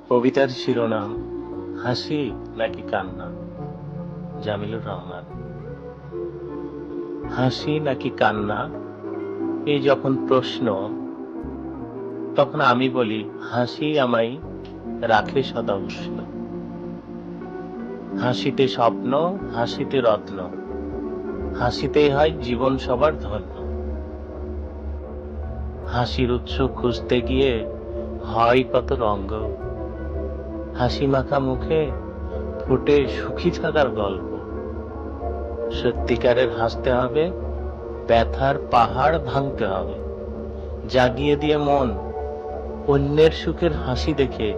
কবিতার শিরোনাম হাসি নাকি কান্না। জামিলুর রহমান। হাসি নাকি কান্না, এই যখন প্রশ্ন, তখন আমি বলি হাসি আমায় রাখে সদা উষ্ণ। হাসিতে স্বপ্ন, হাসিতে রত্ন, হাসিতেই হয় জীবন সবার ধন্য। হাসির উৎস খুঁজতে গিয়ে হয় কত রঙ্গ, হাসি মাখা মুখে ফুটে সুখী থাকার গল্প। সত্যিকারের হাসতে হবে, ব্যথার পাহাড় ভাঙতে হবে, জাগিয়ে দিয়ে মন অন্যের সুখের হাসি দেখে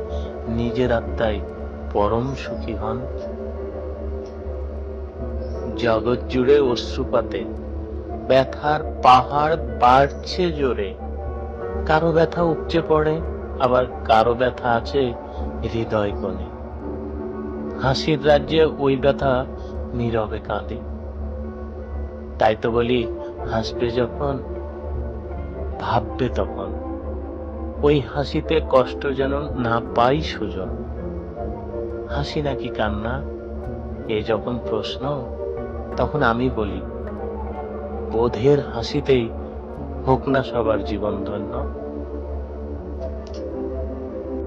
নিজের আত্মায় পরম সুখী হন। জগৎ জুড়ে অশ্রুপাতে ব্যথার পাহাড় বাড়ছে জোরে, কারো ব্যথা উপচে পড়ে, আবার কারো ব্যথা আছে হৃদয় কোণে। হাসির রাজ্যে ওই ব্যথা নীরবে কাঁদে। তাই তো বলি হাসবে যখন ভাববে তখন, ওই হাসিতে কষ্ট যেন না পাই সুজন। হাসি নাকি কান্না, এ যখন প্রশ্ন, তখন আমি বলি বোধের হাসিতেই হোক না সবার জীবন ধন্য।